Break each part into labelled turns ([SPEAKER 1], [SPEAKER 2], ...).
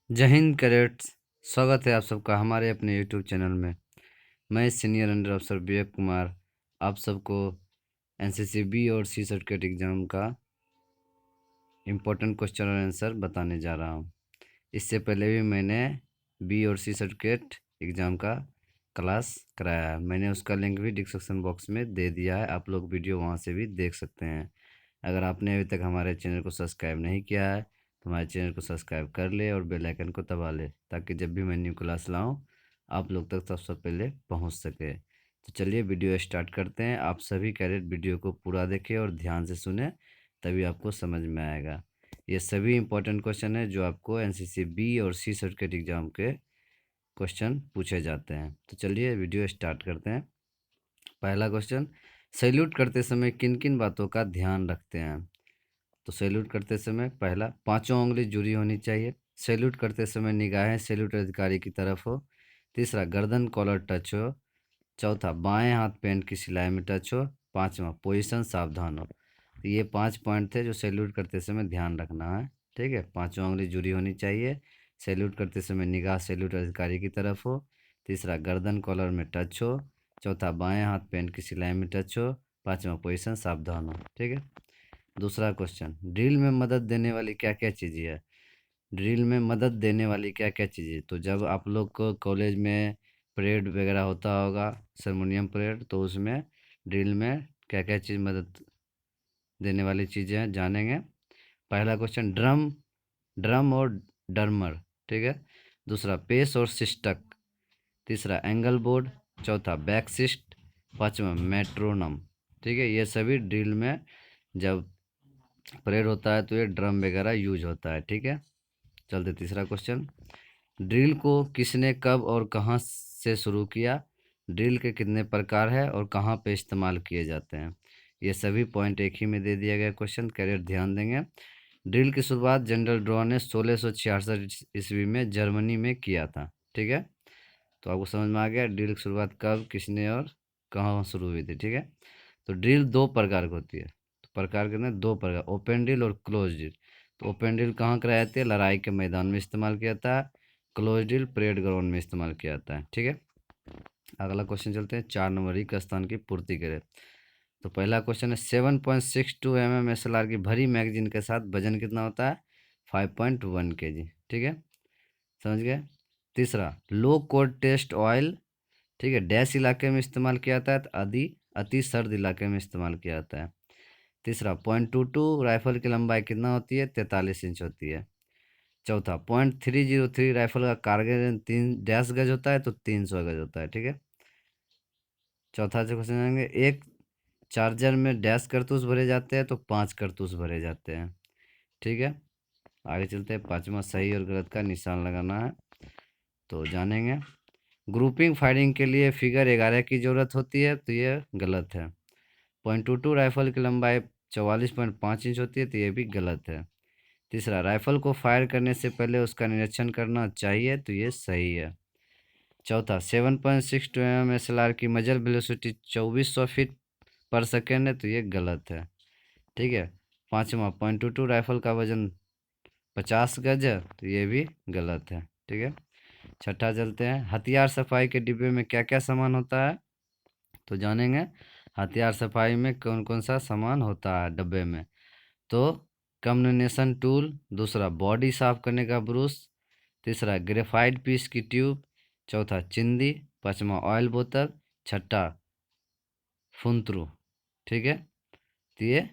[SPEAKER 1] जय हिंद कैडेट्स। स्वागत है आप सबका हमारे अपने यूट्यूब चैनल में। मैं सीनियर अंडर अफसर विवेक कुमार आप सबको एनसीसी बी और सी सर्टिफिकेट एग्ज़ाम का इम्पोर्टेंट क्वेश्चन और आंसर बताने जा रहा हूँ। इससे पहले भी मैंने बी और सी सर्टिफिकेट एग्ज़ाम का क्लास कराया है। मैंने उसका लिंक भी डिस्क्रिप्शन बॉक्स में दे दिया है, आप लोग वीडियो वहाँ से भी देख सकते हैं। अगर आपने अभी तक हमारे चैनल को सब्सक्राइब नहीं किया है तो हमारे चैनल को सब्सक्राइब कर ले और बेल आइकन को दबा ले, ताकि जब भी मैं न्यू क्लास लाऊं आप लोग तक सबसे पहले पहुंच सके। तो चलिए वीडियो स्टार्ट करते हैं। आप सभी कैडेट वीडियो को पूरा देखें और ध्यान से सुने, तभी आपको समझ में आएगा। ये सभी इंपॉर्टेंट क्वेश्चन है जो आपको एनसीसी बी और सी सर्टिफिकेट एग्जाम के क्वेश्चन पूछे जाते हैं। तो चलिए वीडियो स्टार्ट करते हैं। पहला क्वेश्चन, सैल्यूट करते समय किन किन बातों का ध्यान रखते हैं? तो सैल्यूट करते समय पहला, पांचों उंगली जुड़ी होनी चाहिए। सैल्यूट करते समय निगाहें सैल्यूट अधिकारी की तरफ हो। तीसरा, गर्दन कॉलर टच हो। चौथा, बाएं हाथ पैंट की सिलाई में टच हो। पांचवा, पोजीशन सावधान हो। तो ये 5 पॉइंट थे जो सैल्यूट करते समय ध्यान रखना है। ठीक है, पांचों उंगली जुड़ी होनी चाहिए। सैल्यूट करते समय निगाह सैल्यूट अधिकारी की तरफ हो। तीसरा, गर्दन कॉलर में टच हो। चौथा, बाएं हाथ पैंट की सिलाई में टच हो। पांचवा, पोजीशन सावधान हो। ठीक है। दूसरा क्वेश्चन, ड्रिल में मदद देने वाली क्या क्या चीज़ें है? ड्रिल में मदद देने वाली क्या क्या चीज़ें? तो जब आप लोग को कॉलेज में परेड वगैरह होता होगा, सरमोनियम परेड, तो उसमें ड्रिल में क्या क्या चीज़ मदद देने वाली चीज़ें हैं जानेंगे। पहला क्वेश्चन, ड्रम ड्रम और डर्मर। ठीक है। दूसरा, पेस और सिस्टक। तीसरा, एंगल बोर्ड। चौथा, बैकसिस्ट। पांचवा, मेट्रोनम। ठीक है, ये सभी ड्रिल में जब परेड होता है तो ये ड्रम वगैरह यूज होता है। ठीक है। चलते तीसरा क्वेश्चन, ड्रिल को किसने कब और कहाँ से शुरू किया? ड्रिल के कितने प्रकार है और कहाँ पे इस्तेमाल किए जाते हैं? ये सभी पॉइंट एक ही में दे दिया गया क्वेश्चन, कैडेट ध्यान देंगे। ड्रिल की शुरुआत जनरल ड्रॉ ने 1666 ईस्वी में जर्मनी में किया था। ठीक है, तो आपको समझ में आ गया ड्रिल की शुरुआत कब, किसने और कहाँ शुरू हुई थी। ठीक है। तो ड्रिल दो प्रकार की होती है। तो प्रकार के अंदर दो प्रकार, ओपन ड्रिल और क्लोज ड्रिल। तो ओपन ड्रिल कहाँ कराई जाती है? लड़ाई के मैदान में इस्तेमाल किया जाता है। क्लोज ड्रिल परेड ग्राउंड में इस्तेमाल किया जाता है। ठीक है। अगला क्वेश्चन चलते हैं, 4 नंबर रिक्त स्थान की पूर्ति करें। तो पहला क्वेश्चन है, 7.62 SLR की भरी मैगजीन के साथ वजन कितना होता है? 5.1 kg। ठीक है, समझ गए। तीसरा, लो कोड टेस्ट ऑयल, ठीक है, डैश इलाके में इस्तेमाल किया जाता है, तो अति सर्द इलाके में इस्तेमाल किया जाता है। तीसरा, 0.22 राइफल की लंबाई कितना होती है? 43 इंच होती है। चौथा, 0.303 राइफल का कारगिल रेंज 3 गज होता है, तो 300 गज होता है। ठीक है। चौथा से क्वेश्चन आएंगे, एक चार्जर में डैश कारतूस भरे जाते हैं, तो 5 कारतूस भरे जाते हैं। ठीक है। आगे चलते हैं, पांचवा, सही और गलत का निशान लगाना है, तो जानेंगे। ग्रुपिंग फायरिंग के लिए फिगर 11 की ज़रूरत होती है, तो ये गलत है। 0.22 राइफल की लंबाई 44.5 इंच होती है, तो ये भी गलत है। तीसरा, राइफल को फायर करने से पहले उसका निरीक्षण करना चाहिए, तो ये सही है। चौथा, 7.62 SLR की मजल वेलोसिटी 2400 फीट पर सेकेंड है, तो ये गलत है। ठीक है। पाँचवा, 0.22 राइफल का वजन 50 गज है, तो ये भी गलत है। ठीक है। छठा चलते हैं, हथियार सफाई के डिब्बे में क्या क्या सामान होता है? तो जानेंगे हथियार सफाई में कौन कौन सा सामान होता है डब्बे में। तो कम्युनिकेशन टूल, दूसरा बॉडी साफ करने का ब्रश, तीसरा ग्रेफाइट पीस की ट्यूब, चौथा चिंदी, पांचवा ऑयल बोतल, छठा फुंतरू। ठीक है, तो ये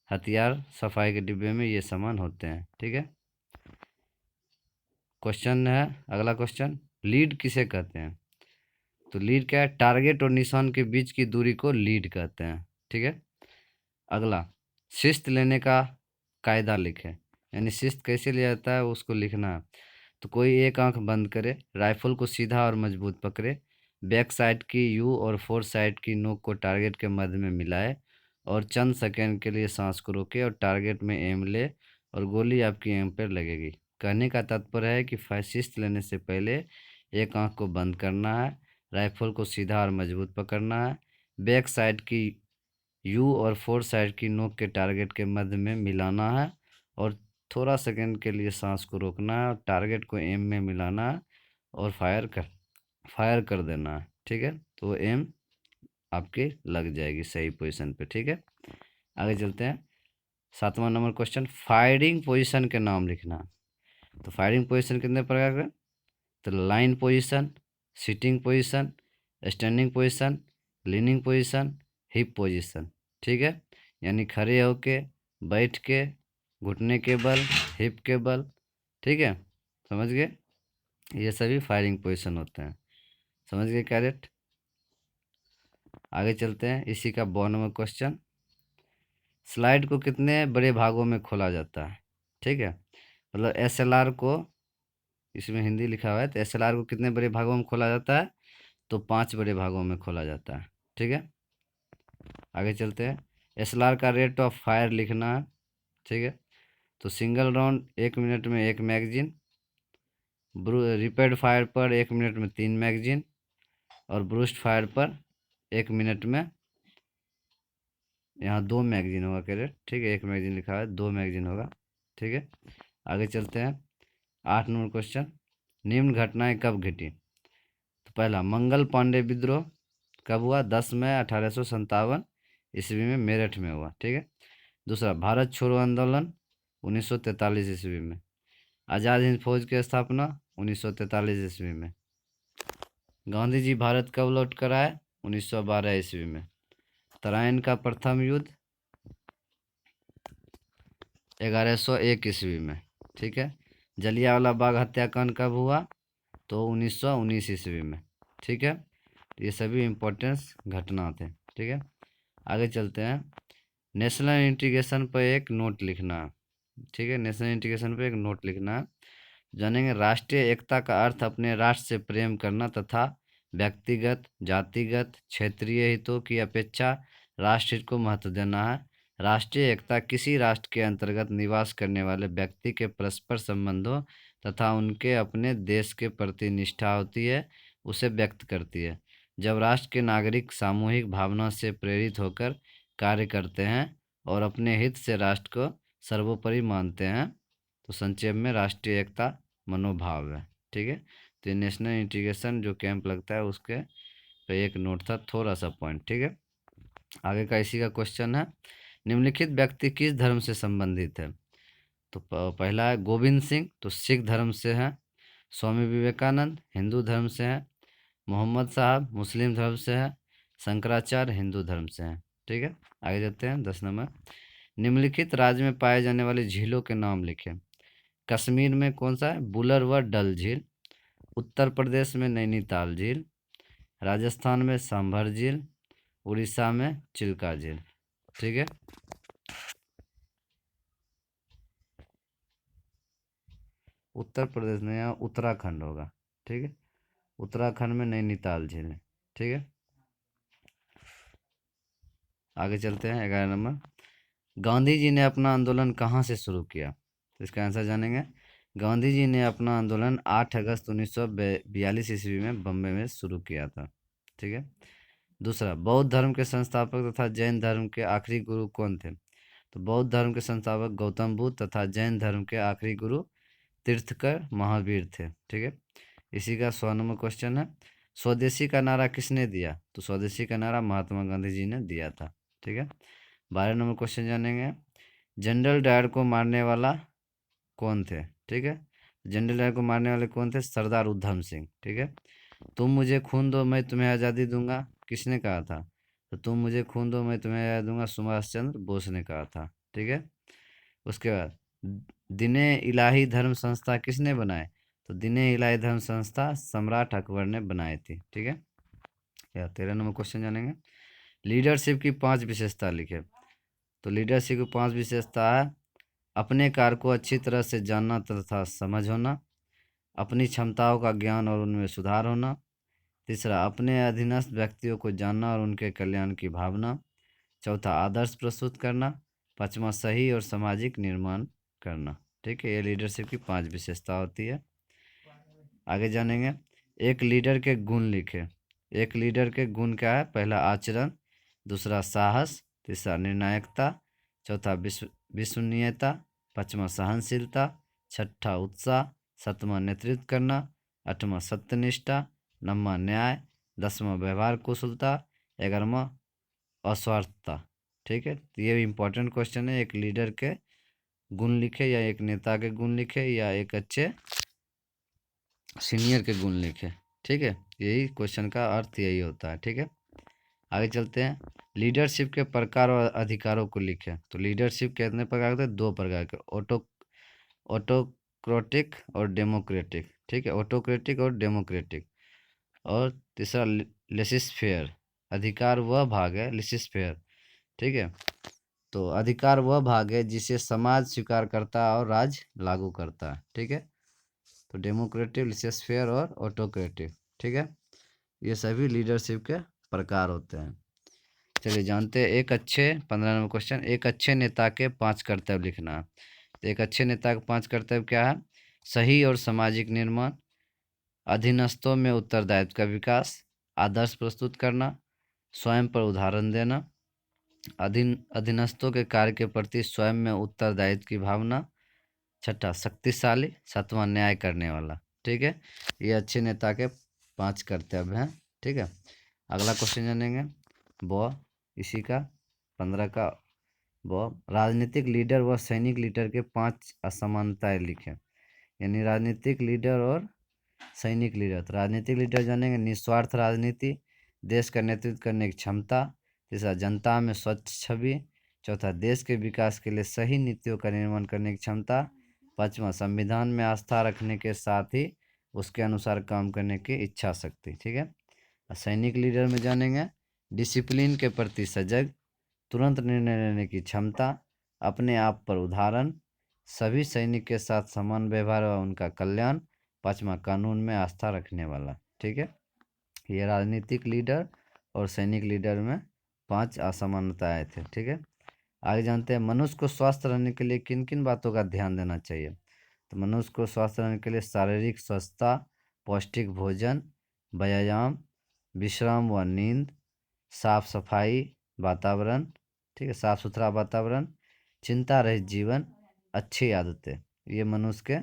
[SPEAKER 1] हथियार सफाई के डिब्बे में ये सामान होते हैं। ठीक है। क्वेश्चन है, अगला क्वेश्चन, लीड किसे कहते हैं? तो लीड क्या है? टारगेट और निशान के बीच की दूरी को लीड कहते हैं। ठीक है। अगला, शिस्त लेने का कायदा लिखें, यानी शिस्त कैसे लिया जाता है उसको लिखना है। तो कोई एक आंख बंद करे, राइफल को सीधा और मजबूत पकड़े, बैक साइड की यू और फोर साइड की नोक को टारगेट के मध्य में मिलाए और चंद सेकंड के लिए सांस को रोके और टारगेट में एम ले और गोली आपकी एम पर लगेगी। कहने का तात्पर्य है कि शिस्त लेने से पहले एक आंख को बंद करना है, राइफल को सीधा और मजबूत पकड़ना है, बैक साइड की यू और फोर साइड की नोक के टारगेट के मध्य में मिलाना है और थोड़ा सेकंड के लिए सांस को रोकना है, टारगेट को एम में मिलाना है और फायर कर देना है। ठीक है, तो एम आपकी लग जाएगी सही पोजीशन पे। ठीक है, आगे चलते हैं। 7वां नंबर क्वेश्चन, फायरिंग पोजीशन के नाम लिखना। तो फायरिंग पोजीशन कितने प्रकार के? तो line position, sitting position, standing position, leaning position, hip position. ठीक है, यानी खड़े होके, बैठ के, घुटने के बल, हिप के बल। ठीक है, समझ गए? ये सभी फायरिंग पोजीशन होते हैं। समझ गए कैडेट? आगे चलते हैं। इसी का 92 नंबर क्वेश्चन, स्लाइड को कितने बड़े भागों में खोला जाता है? ठीक है, मतलब एसएलआर को, इसमें हिंदी लिखा हुआ है, तो एसएलआर को कितने बड़े भागों में खोला जाता है? तो 5 बड़े भागों में खोला जाता है। ठीक है, आगे चलते हैं। एसएलआर का रेट ऑफ फायर लिखना है। ठीक है, तो सिंगल राउंड 1 मिनट में 1 मैगजीन, रिपेड फायर पर 1 मिनट में 3 मैगजीन, और ब्रूस्ट फायर पर 1 मिनट में, यहाँ 2 मैगजीन होगा कैडेट। ठीक है, 1 मैगजीन लिखा है, 2 मैगजीन होगा। ठीक है, आगे चलते हैं। 8 नंबर क्वेश्चन, निम्न घटनाएं कब घटी? तो पहला, मंगल पांडे विद्रोह कब हुआ? 10 मई 1857 ईस्वी में मेरठ में हुआ। ठीक है, दूसरा, भारत छोड़ो आंदोलन 1943 ईस्वी में। आज़ाद हिंद फौज की स्थापना 1943 ईस्वी में। गांधी जी भारत कब लौट कर आए? 1912 ईस्वी में। तराइन का प्रथम युद्ध 1101 ईस्वी में। ठीक है, जलियांवाला बाग हत्याकांड कब हुआ? तो 1919 ईस्वी में। ठीक है, तो ये सभी इम्पोर्टेंस घटना थे। ठीक है, आगे चलते हैं। नेशनल इंटीग्रेशन पर एक नोट लिखना। ठीक है, नेशनल इंटीग्रेशन पर एक नोट लिखना। जानेंगे, राष्ट्रीय एकता का अर्थ अपने राष्ट्र से प्रेम करना तथा व्यक्तिगत, जातिगत, क्षेत्रीय हितों की अपेक्षा राष्ट्र हित को महत्व देना है। राष्ट्रीय एकता किसी राष्ट्र के अंतर्गत निवास करने वाले व्यक्ति के परस्पर संबंधों तथा उनके अपने देश के प्रति निष्ठा होती है, उसे व्यक्त करती है। जब राष्ट्र के नागरिक सामूहिक भावना से प्रेरित होकर कार्य करते हैं और अपने हित से राष्ट्र को सर्वोपरि मानते हैं, तो संक्षेप में राष्ट्रीय एकता मनोभाव है। ठीक है, तो नेशनल इंटीग्रेशन जो कैंप लगता है उसके पे एक नोट था, थोड़ा सा पॉइंट। ठीक है, आगे का इसी का क्वेश्चन है, निम्नलिखित व्यक्ति किस धर्म से संबंधित है? तो पहला है गोविंद सिंह, तो सिख धर्म से है। स्वामी विवेकानंद हिंदू धर्म से है। मोहम्मद साहब मुस्लिम धर्म से है। शंकराचार्य हिंदू धर्म से है। ठीक है, आगे जाते हैं। 10 नंबर, निम्नलिखित राज्य में पाए जाने वाली झीलों के नाम लिखें। कश्मीर में कौन सा है? बुलर व डल झील। उत्तर प्रदेश में नैनीताल झील। राजस्थान में सांभर झील। उड़ीसा में चिल्का झील। ठीक है, उत्तर प्रदेश में यहाँ उत्तराखंड होगा। ठीक है, उत्तराखंड में नैनीताल झील है। ठीक है, आगे चलते हैं। 11 नंबर, गांधी जी ने अपना आंदोलन कहाँ से शुरू किया? तो इसका आंसर जानेंगे। गांधी जी ने अपना आंदोलन 8 अगस्त 1942 ईस्वी में बम्बई में शुरू किया था। ठीक है, दूसरा, बौद्ध धर्म के संस्थापक तथा जैन धर्म के आखिरी गुरु कौन थे? तो बौद्ध धर्म के संस्थापक गौतम बुद्ध तथा जैन धर्म के आखिरी गुरु तीर्थकर महावीर थे। ठीक है, इसी का 100 नंबर क्वेश्चन है, स्वदेशी का नारा किसने दिया? तो स्वदेशी का नारा महात्मा गांधी जी ने दिया था। ठीक है, 12 नंबर क्वेश्चन जानेंगे, जनरल डायर को मारने वाला कौन थे? ठीक है, जनरल डायर को मारने वाले कौन थे? सरदार उधम सिंह। ठीक है, तुम मुझे खून दो मैं तुम्हें आज़ादी दूंगा, किसने कहा था? तो तुम मुझे खून दो मैं तुम्हें आज़ादी दूंगा, सुभाष चंद्र बोस ने कहा था। ठीक है, उसके बाद, दीने इलाही धर्म संस्था किसने बनाए? तो दीने इलाही धर्म संस्था सम्राट अकबर ने बनाई थी। ठीक है, या 13 नंबर क्वेश्चन जानेंगे, लीडरशिप की 5 विशेषता लिखे। तो लीडरशिप की 5 विशेषता है, अपने कार्य को अच्छी तरह से जानना तथा समझ होना। अपनी क्षमताओं का ज्ञान और उनमें सुधार होना। तीसरा, अपने अधीनस्थ व्यक्तियों को जानना और उनके कल्याण की भावना। चौथा, आदर्श प्रस्तुत करना। पांचवा, सही और सामाजिक निर्माण करना। ठीक है, ये लीडरशिप की 5 विशेषता होती है। आगे जानेंगे, एक लीडर के गुण लिखे। एक लीडर के गुण क्या है? पहला, आचरण। दूसरा, साहस। तीसरा, निर्णायकता। चौथा, विश्वसनीयता। पाँचवा सहनशीलता, छठा उत्साह, सातवां नेतृत्व करना, आठवां सत्यनिष्ठा, नौवां न्याय, 10वां व्यवहार कुशलता, 11वां अस्वार्थता। ठीक है, तो ये इम्पोर्टेंट क्वेश्चन है। एक लीडर के गुण लिखे या एक नेता के गुण लिखे या एक अच्छे सीनियर के गुण लिखे। ठीक है, यही क्वेश्चन का अर्थ यही होता है। ठीक है, आगे चलते हैं। लीडरशिप के प्रकार और अधिकारों को लिखें। तो लीडरशिप कितने प्रकार के? 2 प्रकार के, ऑटोक्रेटिक और डेमोक्रेटिक। ठीक है, ऑटोक्रेटिक और डेमोक्रेटिक। और तीसरा लेसिसफेयर, अधिकार वह भाग है, लेसिसफेयर। ठीक है, तो अधिकार वह भाग है जिसे समाज स्वीकार करता है और राज लागू करता है। ठीक है, तो डेमोक्रेटिक, लेसिसफेयर और ऑटोक्रेटिक। ठीक है, ये सभी लीडरशिप के प्रकार होते हैं। चलिए जानते हैं। एक अच्छे 15 नंबर क्वेश्चन, एक अच्छे नेता के 5 कर्तव्य लिखना है। तो एक अच्छे नेता के 5 कर्तव्य क्या है? सही और सामाजिक निर्माण, अधीनस्थों में उत्तरदायित्व का विकास, आदर्श प्रस्तुत करना, स्वयं पर उदाहरण देना, अधीनस्थों के कार्य के प्रति स्वयं में उत्तरदायित्व की भावना, छठा शक्तिशाली, सातवां न्याय करने वाला। ठीक है, ये अच्छे नेता के 5 कर्तव्य हैं। ठीक है, अगला क्वेश्चन जानेंगे वो इसी का 15 का। वो राजनीतिक लीडर व सैनिक लीडर के 5 असमानताएं लिखें। यानी राजनीतिक लीडर और सैनिक लीडर। तो राजनीतिक लीडर जानेंगे निस्वार्थ राजनीति, देश का नेतृत्व करने की क्षमता, तीसरा जनता में स्वच्छ छवि, चौथा देश के विकास के लिए सही नीतियों का निर्माण करने की क्षमता, पांचवा संविधान में आस्था रखने के साथ ही उसके अनुसार काम करने की इच्छा शक्ति। ठीक है, सैनिक लीडर में जानेंगे डिसिप्लिन के प्रति सजग, तुरंत निर्णय लेने की क्षमता, अपने आप पर उदाहरण, सभी सैनिक के साथ समान व्यवहार व उनका कल्याण, पांचवा कानून में आस्था रखने वाला। ठीक है, ये राजनीतिक लीडर और सैनिक लीडर में 5 असमानताएं थे। ठीक है, आगे जानते हैं मनुष्य को स्वस्थ रहने के लिए किन किन बातों का ध्यान देना चाहिए। तो मनुष्य को स्वस्थ रहने के लिए शारीरिक स्वस्थता, पौष्टिक भोजन, व्यायाम, विश्राम व नींद, साफ सफाई वातावरण। ठीक है, साफ सुथरा वातावरण, चिंता रहित जीवन, अच्छी आदतें, ये मनुष्य के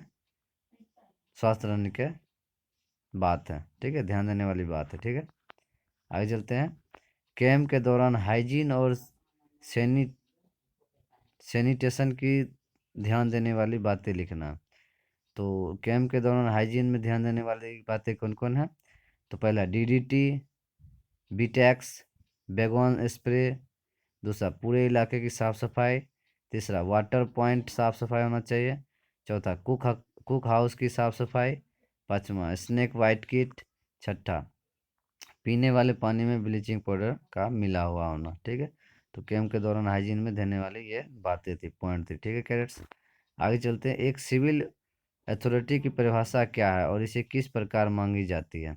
[SPEAKER 1] स्वस्थ रहने के बात है। ठीक है, ध्यान देने वाली बात है। ठीक है, आगे चलते हैं। कैंप के दौरान हाइजीन और सैनिटेशन की ध्यान देने वाली बातें लिखना। तो कैंप के दौरान हाइजीन में ध्यान देने वाली बातें कौन कौन है? तो पहला डीडीटी, बीटैक्स, बैगन स्प्रे, दूसरा पूरे इलाके की साफ़ सफाई, तीसरा वाटर पॉइंट साफ़ सफाई होना चाहिए, चौथा कुक हाउस की साफ़ सफाई, पाँचवा स्नेक वाइट किट, छठा पीने वाले पानी में ब्लीचिंग पाउडर का मिला हुआ होना। ठीक है, तो कैंप के दौरान हाइजीन में देने वाली ये बातें थी, पॉइंट थी। ठीक है कैडेट्स, आगे चलते हैं। एक सिविल अथॉरिटी की परिभाषा क्या है और इसे किस प्रकार मांगी जाती है?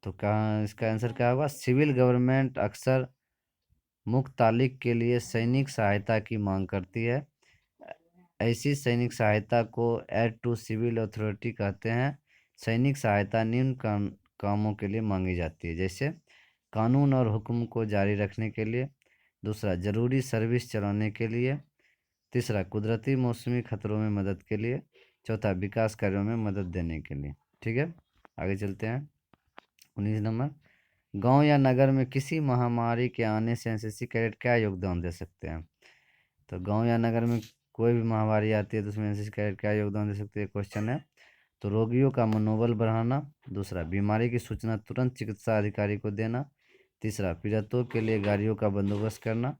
[SPEAKER 1] तो कहाँ इसका आंसर क्या होगा? सिविल गवर्नमेंट अक्सर मुख्य तालिक के लिए सैनिक सहायता की मांग करती है। ऐसी सैनिक सहायता को एड टू सिविल अथॉरिटी कहते हैं। सैनिक सहायता निम्न कामों के लिए मांगी जाती है, जैसे कानून और हुक्म को जारी रखने के लिए, दूसरा जरूरी सर्विस चलाने के लिए, तीसरा कुदरती मौसमी खतरों में मदद के लिए, चौथा विकास कार्यों में मदद देने के लिए। ठीक है, आगे चलते हैं। 19 नंबर, गांव या नगर में किसी महामारी के आने से एनसीसी कैडेट क्या योगदान दे सकते हैं? तो गांव या नगर में कोई भी महामारी आती है तो उसमें एनसीसी कैडेट क्या योगदान दे सकते हैं, क्वेश्चन है। तो रोगियों का मनोबल बढ़ाना, दूसरा बीमारी की सूचना तुरंत चिकित्सा अधिकारी को देना, तीसरा पीड़ितों के लिए गाड़ियों का बंदोबस्त करना,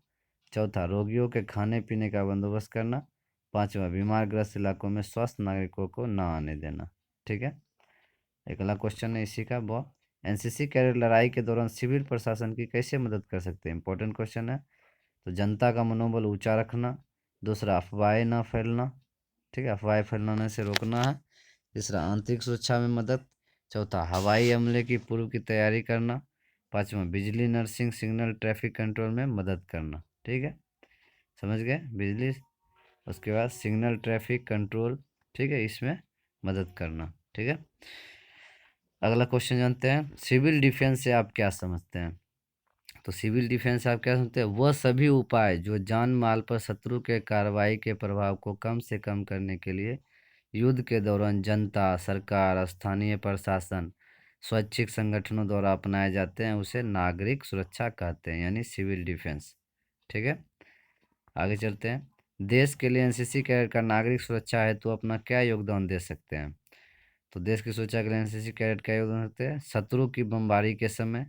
[SPEAKER 1] चौथा रोगियों के खाने पीने का बंदोबस्त करना, पांचवा बीमारग्रस्त इलाकों में स्वस्थ नागरिकों को न आने देना। ठीक है, अगला क्वेश्चन है इसी का, वो एनसीसी कैडेट लड़ाई के दौरान सिविल प्रशासन की कैसे मदद कर सकते हैं? इंपॉर्टेंट क्वेश्चन है। तो जनता का मनोबल ऊंचा रखना, दूसरा अफवाहें न फैलना। ठीक है, अफवाहें फैलाने से रोकना है, तीसरा आंतरिक सुरक्षा में मदद, चौथा हवाई हमले की पूर्व की तैयारी करना, पांचवा बिजली नर्सिंग सिग्नल ट्रैफिक कंट्रोल में मदद करना। ठीक है, समझ गए, बिजली, उसके बाद सिग्नल ट्रैफिक कंट्रोल। ठीक है, इसमें मदद करना। ठीक है, अगला क्वेश्चन जानते हैं। सिविल डिफेंस से आप क्या समझते हैं? तो सिविल डिफेंस आप क्या सुनते हैं, वह सभी उपाय जो जान माल पर शत्रु के कार्रवाई के प्रभाव को कम से कम करने के लिए युद्ध के दौरान जनता, सरकार, स्थानीय प्रशासन, स्वैच्छिक संगठनों द्वारा अपनाए जाते हैं, उसे नागरिक सुरक्षा कहते हैं, यानी सिविल डिफेंस। ठीक है, आगे चलते हैं। देश के लिए एनसीसी कैडेट का नागरिक सुरक्षा हेतु अपना क्या योगदान दे सकते हैं? तो देश की सुरक्षा के लिए एनसीसी कैडेट क्या योगदान देते हैं? शत्रु की बमबारी के समय,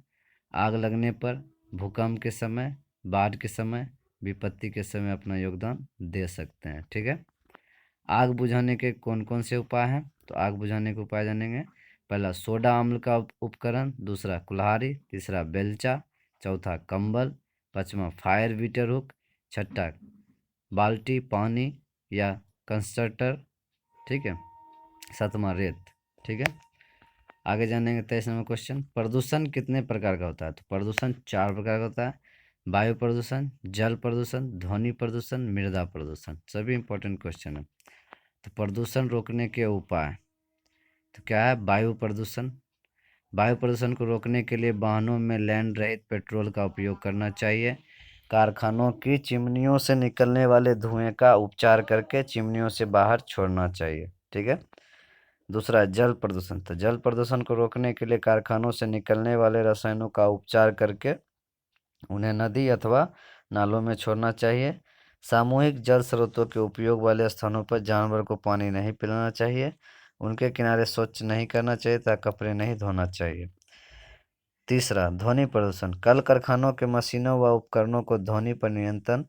[SPEAKER 1] आग लगने पर, भूकंप के समय, बाढ़ के समय, विपत्ति के समय अपना योगदान दे सकते हैं। ठीक है, आग बुझाने के कौन कौन से उपाय हैं? तो आग बुझाने के उपाय जानेंगे। पहला सोडा अम्ल का उपकरण, दूसरा कुल्हाड़ी, तीसरा बेलचा, चौथा कंबल, पांचवा फायर बीटर हुक, छठा बाल्टी पानी या कंस्ट्रक्टर, ठीक है, सातवां रेत। ठीक है, आगे जानेंगे 23 नंबर क्वेश्चन। प्रदूषण कितने प्रकार का होता है? तो प्रदूषण 4 प्रकार का होता है। वायु प्रदूषण, जल प्रदूषण, ध्वनि प्रदूषण, मृदा प्रदूषण। सभी इंपॉर्टेंट क्वेश्चन है। तो प्रदूषण रोकने के उपाय तो क्या है? वायु प्रदूषण। वायु प्रदूषण को रोकने के लिए वाहनों में लैंड रहित पेट्रोल का उपयोग करना चाहिए। कारखानों की चिमनियों से निकलने वाले धुएं का उपचार करके चिमनियों से बाहर छोड़ना चाहिए। ठीक है, दूसरा जल प्रदूषण। तो जल प्रदूषण को रोकने के लिए कारखानों से निकलने वाले रसायनों का उपचार करके उन्हें नदी अथवा नालों में छोड़ना चाहिए। सामूहिक जल स्रोतों के उपयोग वाले स्थानों पर जानवर को पानी नहीं पिलाना चाहिए। उनके किनारे स्वच्छ नहीं करना चाहिए तथा कपड़े नहीं धोना चाहिए। तीसरा ध्वनि प्रदूषण। कल कारखानों के मशीनों व उपकरणों को ध्वनि पर नियंत्रण,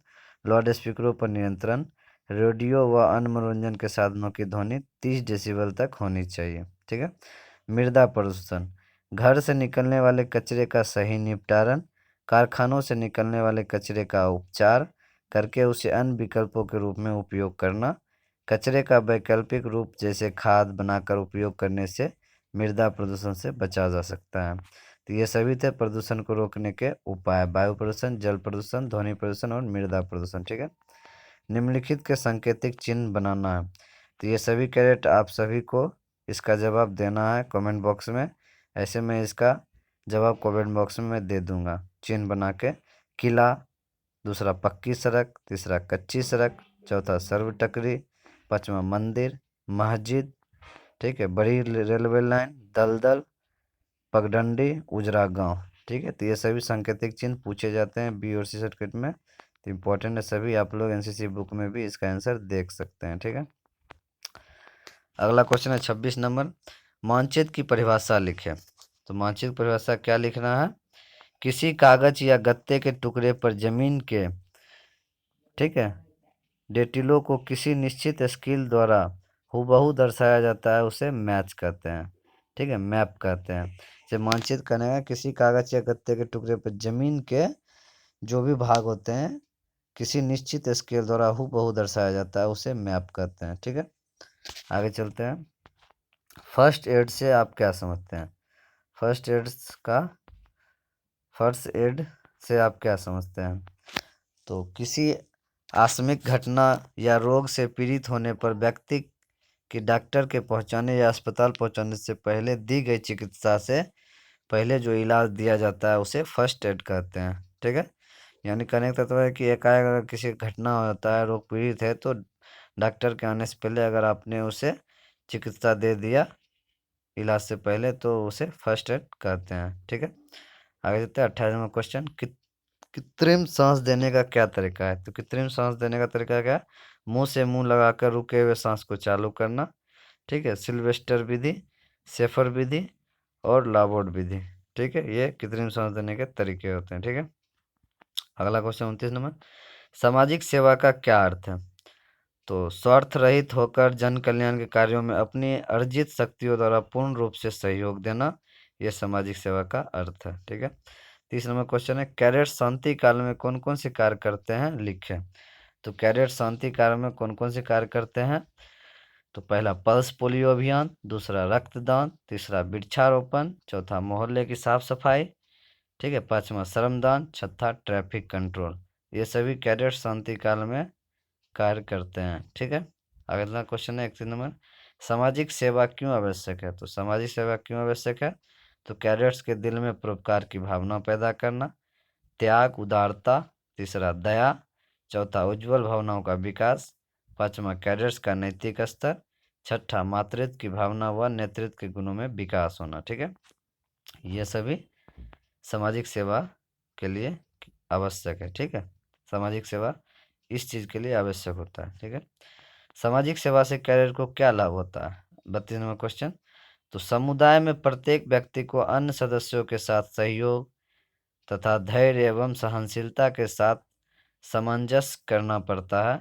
[SPEAKER 1] लाउड स्पीकरों पर नियंत्रण, रेडियो व अन्य मनोरंजन के साधनों की ध्वनि 30 डेसिबल तक होनी चाहिए। ठीक है, मृदा प्रदूषण। घर से निकलने वाले कचरे का सही निपटारण, कारखानों से निकलने वाले कचरे का उपचार करके उसे अन्य विकल्पों के रूप में उपयोग करना, कचरे का वैकल्पिक रूप जैसे खाद बनाकर उपयोग करने से मृदा प्रदूषण से बचा जा सकता है। तो ये सभी थे प्रदूषण को रोकने के उपाय: वायु प्रदूषण, जल प्रदूषण, ध्वनि प्रदूषण और मृदा प्रदूषण। ठीक है, निम्नलिखित के सांकेतिक चिन्ह बनाना है। तो ये सभी कैडेट आप सभी को इसका जवाब देना है कमेंट बॉक्स में। ऐसे मैं इसका जवाब कमेंट बॉक्स में मैं दे दूंगा चिन्ह बना के। किला, दूसरा पक्की सड़क, तीसरा कच्ची सड़क, चौथा सर्व टकरी, पांचवा मंदिर, मस्जिद, ठीक है, बड़ी रेलवे लाइन, दलदल, पगडंडी, उजरा गांव। ठीक है, तो ये सभी सांकेतिक चिन्ह पूछे जाते हैं बी और सी सर्टिफिकेट में। तो इम्पोर्टेंट है सभी, आप लोग एनसीसी बुक में भी इसका आंसर देख सकते हैं। ठीक है, अगला क्वेश्चन है 26 नंबर। मानचित्र की परिभाषा लिखें। तो मानचित्र की परिभाषा क्या लिखना है? किसी कागज या गत्ते के टुकड़े पर जमीन के, ठीक है, डेटिलों को किसी निश्चित स्केल द्वारा हूबहू दर्शाया जाता है, उसे मैच कहते हैं। ठीक है, मैप कहते हैं। जब मानचित्र करने का किसी कागज या गत्ते के टुकड़े पर जमीन के जो भी भाग होते हैं किसी निश्चित स्केल द्वारा हूबहू दर्शाया जाता है, उसे मैप कहते हैं। ठीक है, आगे चलते हैं। फर्स्ट एड से आप क्या समझते हैं? फर्स्ट एड का फर्स्ट एड से आप क्या समझते हैं? तो किसी आकस्मिक घटना या रोग से पीड़ित होने पर व्यक्ति की डॉक्टर के पहुंचाने या अस्पताल पहुंचाने से पहले दी गई चिकित्सा से पहले जो इलाज दिया जाता है उसे फर्स्ट एड कहते हैं। ठीक है, यानी कहने का तत्व है कि एकाएक अगर किसी घटना हो जाता है, रोग पीड़ित है, तो डॉक्टर के आने से पहले अगर आपने उसे चिकित्सा दे दिया इलाज से पहले तो उसे फर्स्ट एड कहते हैं। ठीक है, आगे चलते हैं 28वां क्वेश्चन। कृत्रिम सांस देने का क्या तरीका है? तो कृत्रिम सांस देने का तरीका क्या है? मुंह से मुंह लगाकर रुके हुए सांस को चालू करना। ठीक है, सिल्वेस्टर विधि, शेफर विधि और लाबोर्ड विधि। ठीक है, ये कृत्रिम सांस देने के तरीके होते हैं। ठीक है, अगला क्वेश्चन 29 नंबर। सामाजिक सेवा का क्या अर्थ है? तो स्वार्थ रहित होकर जन कल्याण के कार्यों में अपनी अर्जित शक्तियों द्वारा पूर्ण रूप से सहयोग देना, यह सामाजिक सेवा का अर्थ है। ठीक है, 30 नंबर क्वेश्चन है। कैडेट शांति काल में कौन कौन से कार्य करते हैं, लिखें। तो कैडेट शांति काल में कौन कौन से कार्य करते हैं? तो पहला पल्स पोलियो अभियान, दूसरा रक्तदान, तीसरा वृक्षारोपण, चौथा मोहल्ले की साफ सफाई, ठीक है, पांचवा श्रमदान, छठा ट्रैफिक कंट्रोल। ये सभी कैडेट शांति काल में कार्य करते हैं। ठीक है, अगला क्वेश्चन है 31 नंबर। सामाजिक सेवा क्यों आवश्यक है? तो सामाजिक सेवा क्यों आवश्यक है? तो कैडेट्स के दिल में परोपकार की भावना पैदा करना, त्याग उदारता, तीसरा दया, चौथा उज्जवल भावनाओं का विकास, पांचवा कैडेट्स का नैतिक स्तर, छठा मातृत्व की भावना व नेतृत्व के गुणों में विकास होना। ठीक है, ये सभी सामाजिक सेवा के लिए आवश्यक है। ठीक है, सामाजिक सेवा इस चीज़ के लिए आवश्यक होता है। ठीक है, सामाजिक सेवा से कैडेट को क्या लाभ होता है? 32 नंबर क्वेश्चन। तो समुदाय में प्रत्येक व्यक्ति को अन्य सदस्यों के साथ सहयोग तथा धैर्य एवं सहनशीलता के साथ सामंजस्य करना पड़ता है।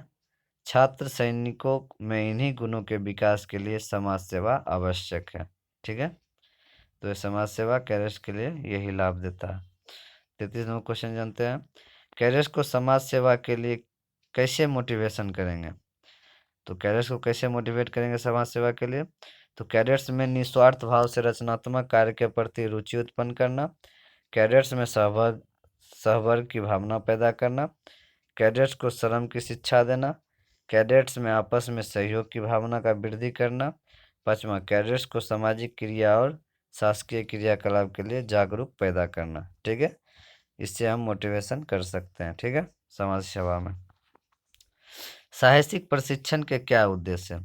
[SPEAKER 1] छात्र सैनिकों में इन्हीं गुणों के विकास के लिए समाज सेवा आवश्यक है। ठीक है, तो ये समाज सेवा कैडेट्स के लिए यही लाभ देता है। 33 नंबर क्वेश्चन जानते हैं, कैडेट्स को समाज सेवा के लिए कैसे मोटिवेशन करेंगे? तो कैडेट्स को कैसे मोटिवेट करेंगे समाज सेवा के लिए? तो कैडेट्स में निस्वार्थ भाव से रचनात्मक कार्य के प्रति रुचि उत्पन्न करना, कैडेट्स में सहवर्ग की भावना पैदा करना, कैडेट्स को श्रम की शिक्षा देना, कैडेट्स में आपस में सहयोग की भावना का वृद्धि करना, पांचवा कैडेट्स को सामाजिक क्रिया और शासकीय क्रियाकलाप के लिए जागरूक पैदा करना। ठीक है, इससे हम मोटिवेशन कर सकते हैं। ठीक है, समाज सेवा में साहसिक प्रशिक्षण के क्या उद्देश्य है?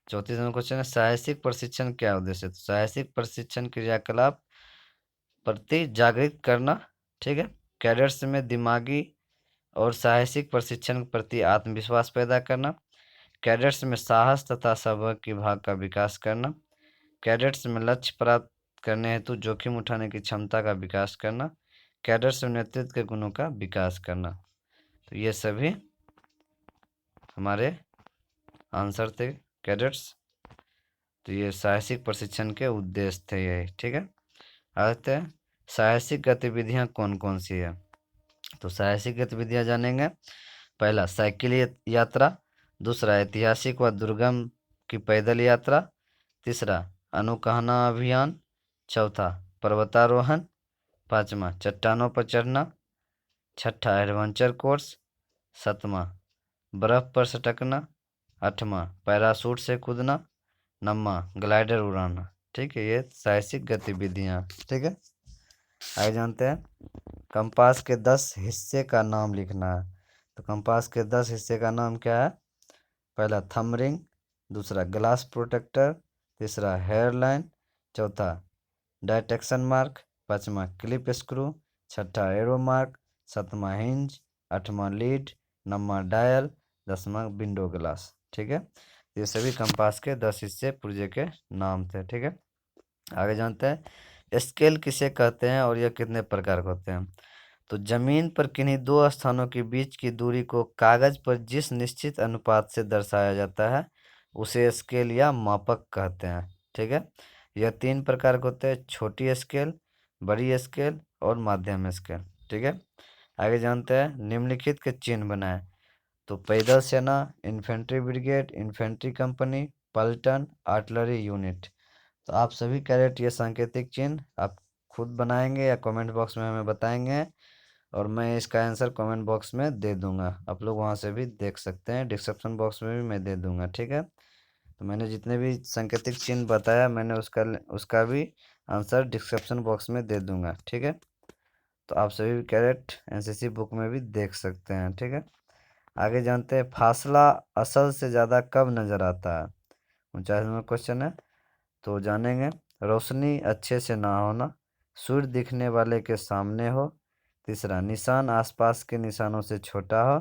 [SPEAKER 1] 34 नंबर क्वेश्चन है, साहसिक प्रशिक्षण क्या उद्देश्य है? तो साहसिक प्रशिक्षण क्रियाकलाप प्रति जागृत करना। ठीक है, कैडेट्स में दिमागी और साहसिक प्रशिक्षण के प्रति आत्मविश्वास पैदा करना, कैडेट्स में साहस तथा सबक की भाग का विकास करना, कैडेट्स में लक्ष्य प्राप्त करने हेतु जोखिम उठाने की क्षमता का विकास करना, कैडेट्स में नेतृत्व के गुणों का विकास करना। तो ये सभी हमारे आंसर थे कैडेट्स। तो ये साहसिक प्रशिक्षण के उद्देश्य थे ये। ठीक है, आते हैं साहसिक गतिविधियां कौन कौन सी है? तो साहसिक गतिविधियां जानेंगे। पहला साइकिल यात्रा, दूसरा ऐतिहासिक व दुर्गम की पैदल यात्रा, तीसरा अनुकहना अभियान, चौथा पर्वतारोहण, पांचवा चट्टानों पर चढ़ना, छठा एडवेंचर कोर्स, सातवां बर्फ पर सटकना, आठवां पैराशूट से कूदना, नौवां ग्लाइडर उड़ाना। ठीक है, ये साहसिक गतिविधियां। ठीक है, आगे जानते हैं कंपास के 10 हिस्से का नाम लिखना है। तो कंपास के 10 हिस्से का नाम क्या है? पहला थंब रिंग, दूसरा ग्लास प्रोटेक्टर, तीसरा हेयर लाइन, चौथा डायटेक्शन मार्क, पांचवा क्लिप स्क्रू, छठा एरो मार्क, सातवां हिंज, आठवां लीड, नौवां डायल, दसवां विंडो ग्लास। ठीक है, ये सभी कंपास के 10 हिस्से पुर्जे के नाम थे। ठीक है, आगे जानते हैं स्केल किसे कहते हैं और यह कितने प्रकार के होते हैं? तो जमीन पर किन्हीं दो स्थानों के बीच की दूरी को कागज पर जिस निश्चित अनुपात से दर्शाया जाता है उसे स्केल या मापक कहते हैं। ठीक है, यह 3 प्रकार के होते हैं, छोटी स्केल, बड़ी स्केल और माध्यम स्केल। ठीक है, आगे जानते हैं निम्नलिखित के चिन्ह बनाएं। तो पैदल सेना, इन्फेंट्री ब्रिगेड, इन्फेंट्री कंपनी, पलटन, आर्टिलरी यूनिट। तो आप सभी कैडेट ये सांकेतिक चिन्ह आप खुद बनाएंगे या कमेंट बॉक्स में हमें बताएंगे और मैं इसका आंसर कमेंट बॉक्स में दे दूंगा। आप लोग वहां से भी देख सकते हैं, डिस्क्रिप्शन बॉक्स में भी मैं दे दूंगा। ठीक है, तो मैंने जितने भी सांकेतिक चिन्ह बताया मैंने उसका भी आंसर डिस्क्रिप्शन बॉक्स में दे दूंगा। ठीक है, तो आप सभी कैडेट एनसीसी बुक में भी देख सकते हैं। ठीक है, आगे जानते हैं फासला असल से ज़्यादा कब नज़र आता है? 49 नंबर क्वेश्चन है, तो जानेंगे रोशनी अच्छे से ना होना, सूर्य दिखने वाले के सामने हो, तीसरा निशान आसपास के निशानों से छोटा हो,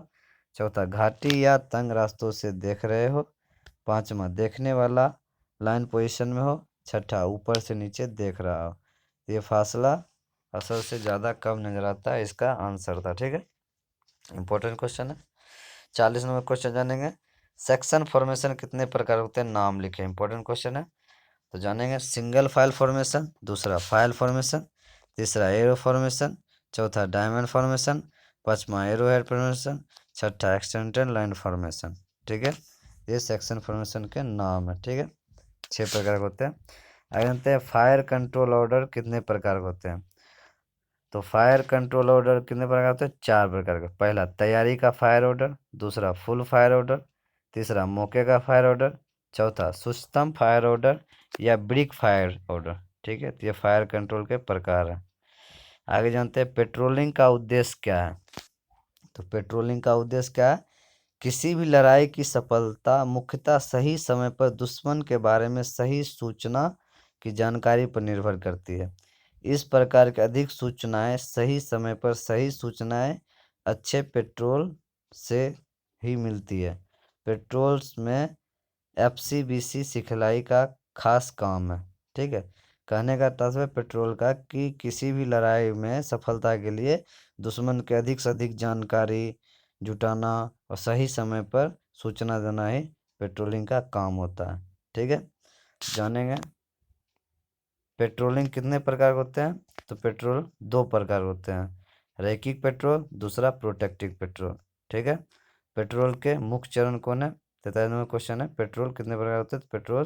[SPEAKER 1] चौथा घाटी या तंग रास्तों से देख रहे हो, पांचवा देखने वाला लाइन पोजीशन में हो, छठा ऊपर से नीचे देख रहा हो। ये फासला असल से ज़्यादा कब नज़र आता है, इसका आंसर था। ठीक है, इंपॉर्टेंट क्वेश्चन है। 40 नंबर क्वेश्चन जानेंगे सेक्शन फॉर्मेशन कितने प्रकार होते हैं, नाम लिखे। इंपॉर्टेंट क्वेश्चन है, तो जानेंगे सिंगल फाइल फॉर्मेशन, दूसरा फाइल फॉर्मेशन, तीसरा एरो फॉर्मेशन, चौथा डायमंड फॉर्मेशन, पांचवा एरो हेड फॉर्मेशन, छठा एक्सटेंडेड लाइन फॉर्मेशन। ठीक है, ये सेक्शन फॉर्मेशन के नाम है। ठीक है, 6 प्रकार के होते हैं। आगे जानते हैं फायर कंट्रोल ऑर्डर कितने प्रकार के होते हैं? तो फायर कंट्रोल ऑर्डर कितने प्रकार के होते हैं? 4 प्रकार के। पहला तैयारी का फायर ऑर्डर, दूसरा फुल फायर ऑर्डर, तीसरा मौके का फायर ऑर्डर, चौथा सुस्तम फायर ऑर्डर या ब्रिक फायर ऑर्डर। ठीक है, तो ये फायर कंट्रोल के प्रकार हैं। आगे जानते हैं पेट्रोलिंग का उद्देश्य क्या है। तो पेट्रोलिंग का उद्देश्य क्या है, किसी भी लड़ाई की सफलता मुख्यतः सही समय पर दुश्मन के बारे में सही सूचना की जानकारी पर निर्भर करती है। इस प्रकार की अधिक सूचनाएं सही समय पर सही सूचनाएं अच्छे पेट्रोल से ही मिलती है। पेट्रोल्स में एफसीबीसी सिखलाई का खास काम है। ठीक है, कहने का तात्पर्य पेट्रोल का कि किसी भी लड़ाई में सफलता के लिए दुश्मन के अधिक से अधिक जानकारी जुटाना और सही समय पर सूचना देना ही पेट्रोलिंग का काम होता है। ठीक है, जानेंगे पेट्रोलिंग कितने प्रकार के होते हैं। तो पेट्रोल दो प्रकार होते हैं, रैखिक पेट्रोल, दूसरा प्रोटेक्टिव पेट्रोल। ठीक है, पेट्रोल के मुख्य चरण कौन है। 43 नंबर क्वेश्चन है, पेट्रोल कितने प्रकार होते हैं। तो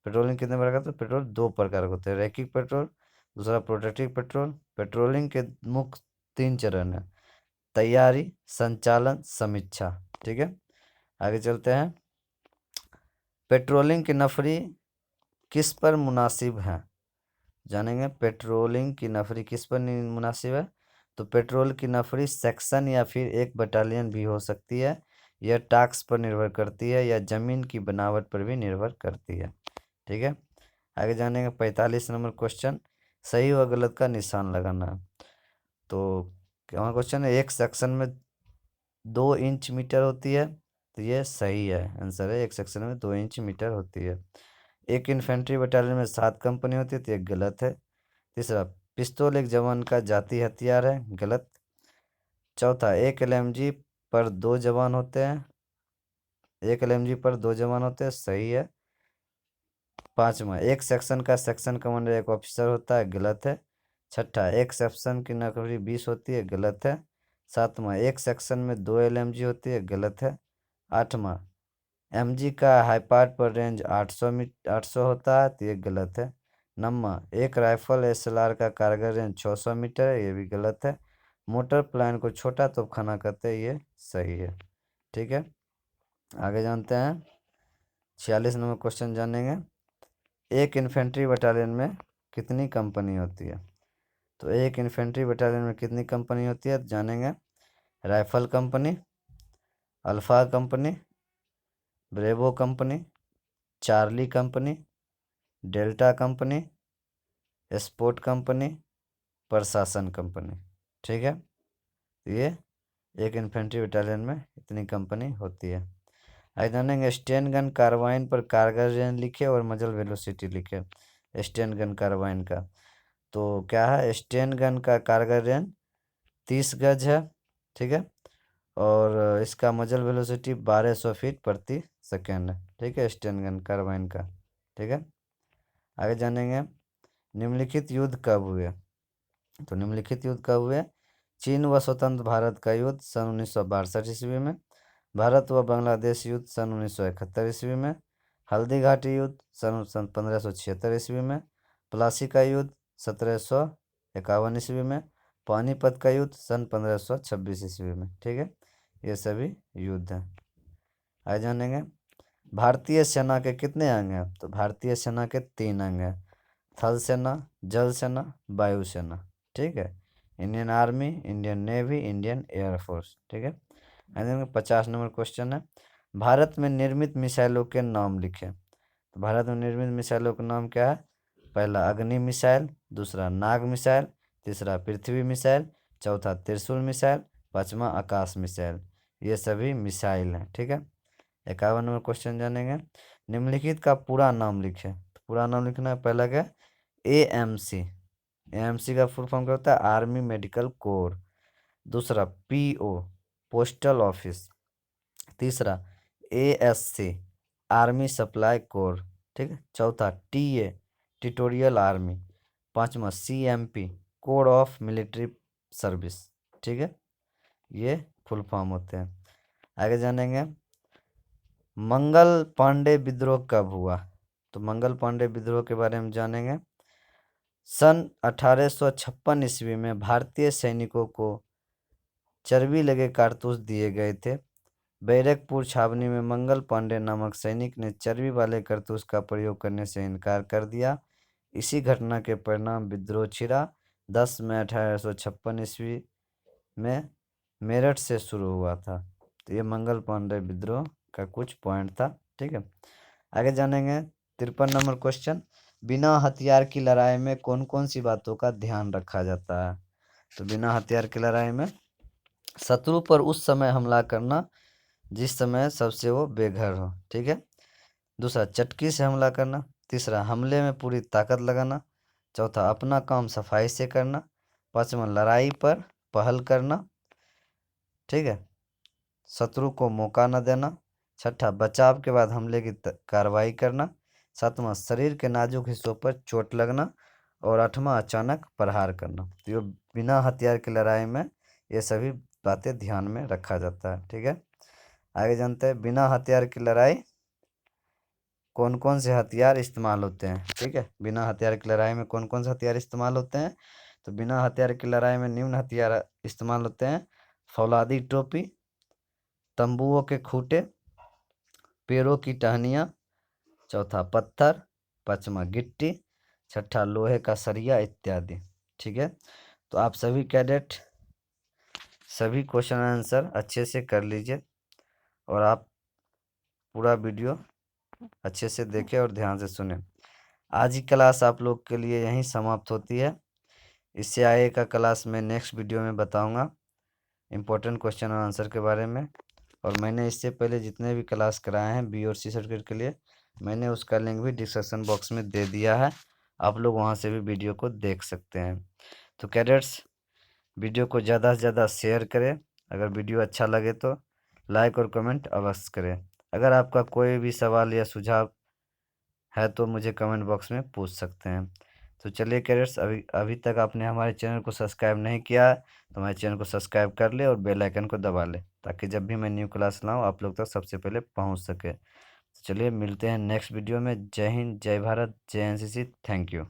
[SPEAKER 1] पेट्रोलिंग कितने प्रकार होते हैं। पेट्रोल दो प्रकार के होते हैं, रैखिक पेट्रोल, दूसरा प्रोटेक्टिव पेट्रोल। पेट्रोलिंग के मुख्य 3 चरण है, तैयारी, संचालन, समीक्षा। ठीक है, आगे चलते हैं। पेट्रोलिंग की नफरी किस पर मुनासिब है, जानेंगे पेट्रोलिंग की नफरी किस पर मुनासिब है। तो पेट्रोल की नफरी सेक्शन या फिर एक बटालियन भी हो सकती है। यह टास्क पर निर्भर करती है या जमीन की बनावट पर भी निर्भर करती है। ठीक है, आगे जानेंगे 45 नंबर क्वेश्चन, सही व गलत का निशान लगाना। तो क्या क्वेश्चन है, एक सेक्शन में 2 इंच मीटर होती है, तो ये सही है, आंसर है, एक सेक्शन में 2 इंच मीटर होती है। एक इन्फेंट्री बटालियन में 7 कंपनी होती है, तो ये गलत है। तीसरा, पिस्तौल एक जवान का जाती हथियार है, गलत। चौथा, एक एलएमजी पर 2 जवान होते हैं, एक एलएमजी पर 2 जवान होते हैं, सही है। पांचवा, एक सेक्शन का सेक्शन कमांडर एक ऑफिसर होता है, गलत है। छठा, एक सेक्शन की नौकरी 20 होती है, गलत है। सातवां, एक सेक्शन में 2 एलएमजी होती है, गलत है। आठवां, एमजी का हाईपार्ट पर रेंज 800 होता है, तो ये गलत है। नौवां, एक राइफल एसएलआर का कारगर रेंज 600 मीटर है, ये भी गलत है। मोटर प्लान को छोटा तोपखाना कहते हैं, ये सही है। ठीक है, आगे जानते हैं 46 नंबर क्वेश्चन जानेंगे, एक इन्फेंट्री बटालियन में कितनी कंपनी होती है। तो एक इन्फेंट्री बटालियन में कितनी कंपनी होती है, तो जानेंगे rifle company, alpha company, bravo company, charlie company, delta company, support company, प्रशासन कंपनी। ठीक है, ये एक इन्फेंट्री बटालियन में इतनी कंपनी होती है। आगे जानेंगे स्टेन गन कार्बाइन पर कारगर रेंज लिखे और मजल वेलोसिटी लिखे। स्टेन गन कार्बाइन का तो क्या है, स्टेन गन का कारगर रेंज 30 गज है। ठीक है, और इसका मजल वेलोसिटी 1200 फीट प्रति सेकेंड है। ठीक है, स्टेन गन कार्बाइन का। ठीक है, आगे जानेंगे निम्नलिखित युद्ध कब हुए। तो निम्नलिखित युद्ध कब हुए, चीन व स्वतंत्र भारत का युद्ध सन 1962 ईस्वी में, भारत व बांग्लादेश युद्ध सन 1971 ईस्वी में, हल्दी घाटी युद्ध सन 1576 ईस्वी में, प्लासी का युद्ध 1751 ईस्वी में, पानीपत का युद्ध सन 1526 ईस्वी में। ठीक है, ये सभी युद्ध हैं। आगे जानेंगे भारतीय सेना के कितने अंग हैं। तो भारतीय सेना के 3 अंग हैं, थल सेना, जल सेना, वायु सेना। ठीक है, Indian army, Indian navy, Indian air force. ठीक है, 50 नंबर क्वेश्चन है, भारत में निर्मित मिसाइलों के नाम लिखें। तो भारत में निर्मित मिसाइलों का नाम क्या है, पहला अग्नि मिसाइल, दूसरा नाग मिसाइल, तीसरा पृथ्वी मिसाइल, चौथा त्रिशूल मिसाइल, पांचवा आकाश मिसाइल। ये सभी मिसाइल हैं। ठीक है, 51 नंबर क्वेश्चन जानेंगे, निम्नलिखित का पूरा नाम लिखें। तो पूरा नाम लिखना है, पहला क्या, एएमसी, एएमसी का फुल फॉर्म क्या होता है, आर्मी मेडिकल कोर। दूसरा पीओ, पोस्टल ऑफिस। तीसरा एएससी, आर्मी सप्लाई कोर। ठीक है, चौथा टीए, टिटोरियल आर्मी। पांचवा CMP, code of military service. ठीक है, ये फुल फॉर्म होते हैं। आगे जानेंगे मंगल पांडे विद्रोह कब हुआ। तो मंगल पांडे विद्रोह के बारे में जानेंगे, सन 1856 ईस्वी में भारतीय सैनिकों को चर्बी लगे कारतूस दिए गए थे। बैरकपुर छावनी में मंगल पांडे नामक सैनिक ने चर्बी वाले कारतूस का प्रयोग करने से इनकार कर दिया। इसी घटना के परिणाम विद्रोह छिड़ा। 10 मई 1856 ईस्वी में मेरठ से शुरू हुआ था। तो ये मंगल पांडे विद्रोह का कुछ पॉइंट था। ठीक है, आगे जानेंगे 53 नंबर क्वेश्चन। बिना हथियार की लड़ाई में कौन कौन सी बातों का ध्यान रखा जाता है? तो बिना हथियार की लड़ाई में शत्रु पर उस समय हमला करना जिस समय सबसे वो बेघर हो। ठीक है, दूसरा चटकी से हमला करना, तीसरा हमले में पूरी ताकत लगाना, चौथा अपना काम सफाई से करना, पांचवा लड़ाई पर पहल करना, ठीक है, शत्रु को मौका न देना, छठा बचाव के बाद हमले की कार्रवाई करना, सातवां शरीर के नाजुक हिस्सों पर चोट लगना, और आठवां अचानक प्रहार करना। तो ये बिना हथियार की लड़ाई में ये सभी बातें ध्यान में रखा जाता है। ठीक है, आगे जानते हैं बिना हथियार की लड़ाई कौन कौन से हथियार इस्तेमाल होते हैं। ठीक है, बिना हथियार की लड़ाई में कौन कौन से हथियार इस्तेमाल होते हैं? तो बिना हथियार की लड़ाई में निम्न हथियार इस्तेमाल होते हैं: फौलादी टोपी, तंबुओं के खूंटे, पेड़ों की टहनियाँ, चौथा पत्थर, पांचवा गिट्टी, छठा लोहे का सरिया इत्यादि। ठीक है, तो आप सभी कैडेट सभी क्वेश्चन आंसर अच्छे से कर लीजिए और आप पूरा वीडियो अच्छे से देखें और ध्यान से सुने। आज की क्लास आप लोग के लिए यहीं समाप्त होती है। इससे आगे का क्लास मैं नेक्स्ट वीडियो में बताऊंगा इम्पोर्टेंट क्वेश्चन और आंसर के बारे में। और मैंने इससे पहले जितने भी क्लास कराए हैं बी और सी सर्टिफिकेट के लिए, मैंने उसका लिंक भी डिस्क्रिप्शन बॉक्स में दे दिया है। आप लोग वहां से भी वीडियो को देख सकते हैं। तो कैडेट्स, वीडियो को ज़्यादा से ज़्यादा शेयर करें। अगर वीडियो अच्छा लगे तो लाइक और कमेंट अवश्य करें। अगर आपका कोई भी सवाल या सुझाव है तो मुझे कमेंट बॉक्स में पूछ सकते हैं। तो चलिए कैडेट्स, अभी अभी तक आपने हमारे चैनल को सब्सक्राइब नहीं किया है तो हमारे चैनल को सब्सक्राइब कर ले और बेल आइकन को दबा ले, ताकि जब भी मैं न्यू क्लास लाऊं आप लोग तक सबसे पहले पहुंच सके। तो चलिए मिलते हैं नेक्स्ट वीडियो में। जय हिंद, जय भारत, जय एनसीसी। Thank you.